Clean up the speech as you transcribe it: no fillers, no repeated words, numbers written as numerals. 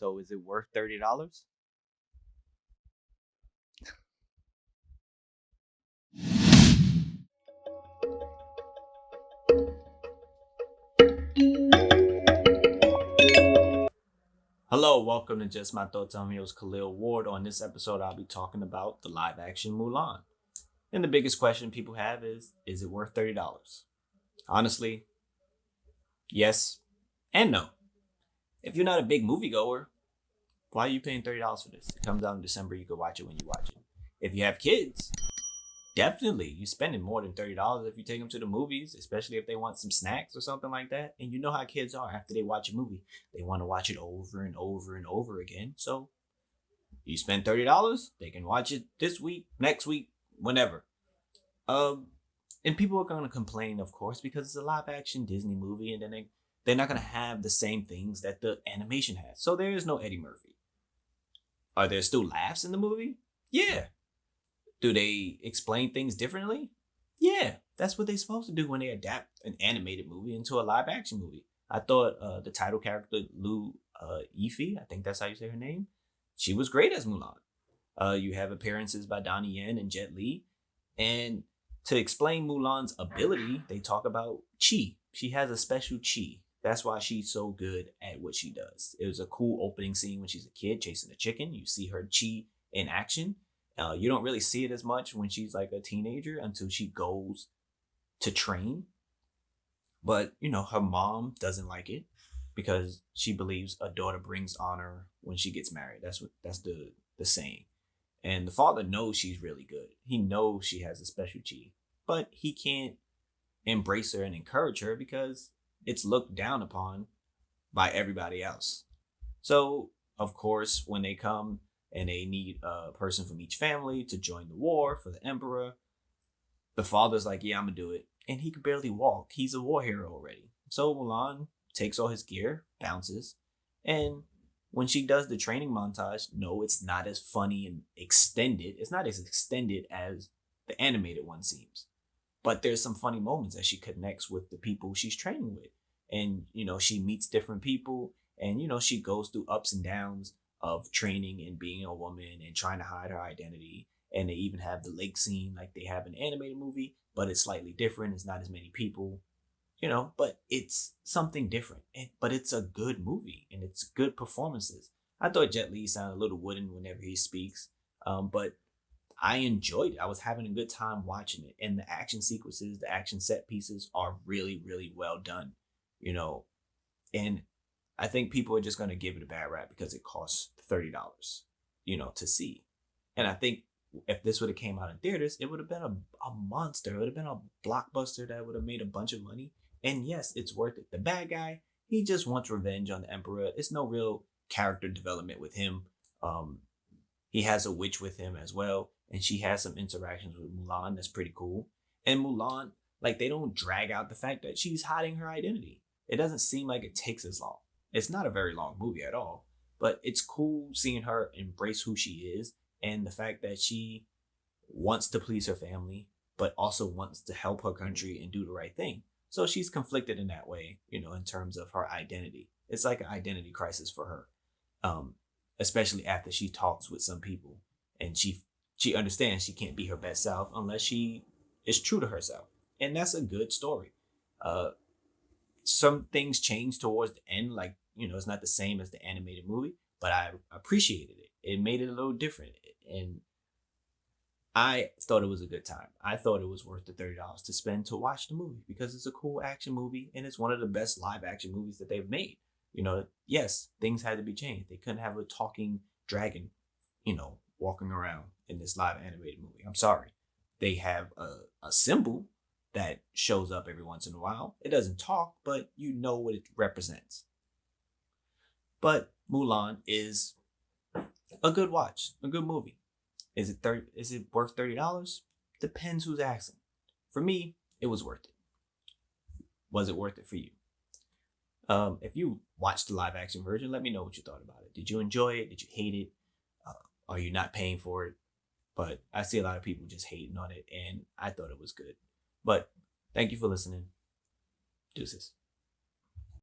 So is it worth $30? Hello, welcome to Just My Thoughts. I'm your host Khaleel Ward. On this episode, I'll be talking about the live action Mulan. And the biggest question people have is it worth $30? Honestly, yes and no. If you're not a big moviegoer, why are you paying $30 for this? It comes out in December, you can watch it when you watch it. If you have kids, definitely you're spending more than $30 if you take them to the movies, especially if they want some snacks or something like that. And you know how kids are after they watch a movie, they want to watch it over and over and over again. So you spend $30, they can watch it this week, next week, whenever. Um, and people are gonna complain, of course, because it's a live action Disney movie, and then they're not gonna have the same things that the animation has. So there is no Eddie Murphy. Are there still laughs in the movie? Yeah. Do they explain things differently? Yeah. That's what they're supposed to do when they adapt an animated movie into a live action movie. I thought the title character, Lou Efi, I think that's how you say her name, she was great as Mulan. You have appearances by Donnie Yen and Jet Li. And to explain Mulan's ability, they talk about chi. She has a special chi. That's why she's so good at what she does. It was a cool opening scene when she's a kid chasing a chicken. You see her chi in action. You don't really see it as much when she's like a teenager until she goes to train. But, her mom doesn't like it because she believes a daughter brings honor when she gets married. That's the saying. And the father knows she's really good. He knows she has a special chi, but he can't embrace her and encourage her because it's looked down upon by everybody else. So, of course, when they come and they need a person from each family to join the war for the emperor, the father's like, yeah, I'm gonna do it. And he can barely walk. He's a war hero already. So Mulan takes all his gear, bounces, and when she does the training montage, no, it's not as funny and extended. It's not as extended as the animated one seems. But there's some funny moments as she connects with the people she's training with. And, she meets different people and, she goes through ups and downs of training and being a woman and trying to hide her identity. And they even have the lake scene like they have in the animated movie, but it's slightly different. It's not as many people, but it's something different. But it's a good movie and it's good performances. I thought Jet Li sounded a little wooden whenever he speaks, but I enjoyed it. I was having a good time watching it, and the action sequences, the action set pieces are really, really well done. You know, and I think people are just gonna give it a bad rap because it costs $30, to see. And I think if this would have came out in theaters, it would have been a monster. It would have been a blockbuster that would have made a bunch of money. And yes, it's worth it. The bad guy, he just wants revenge on the Emperor. It's no real character development with him. Um, he has a witch with him as well, and she has some interactions with Mulan. That's pretty cool. And Mulan, like they don't drag out the fact that she's hiding her identity. It doesn't seem like it takes as long. It's not a very long movie at all, but it's cool seeing her embrace who she is and the fact that she wants to please her family, but also wants to help her country and do the right thing. So she's conflicted in that way, in terms of her identity. It's like an identity crisis for her, um, especially after she talks with some people and she understands she can't be her best self unless she is true to herself, and that's a good story. Uh, some things change towards the end, like it's not the same as the animated movie, but I appreciated it. It made it a little different, and I thought it was a good time. I thought it was worth the $30 to spend to watch the movie because it's a cool action movie and it's one of the best live action movies that they've made. Yes, things had to be changed. They couldn't have a talking dragon, walking around in this live animated movie. I'm sorry. They have a symbol that shows up every once in a while. It doesn't talk, but you know what it represents. But Mulan is a good watch, a good movie. Is it worth $30? Depends who's asking. For me, it was worth it. Was it worth it for you? If you watched the live action version, let me know what you thought about it. Did you enjoy it? Did you hate it? Are you not paying for it? But I see a lot of people just hating on it, and I thought it was good. But thank you for listening. Deuces.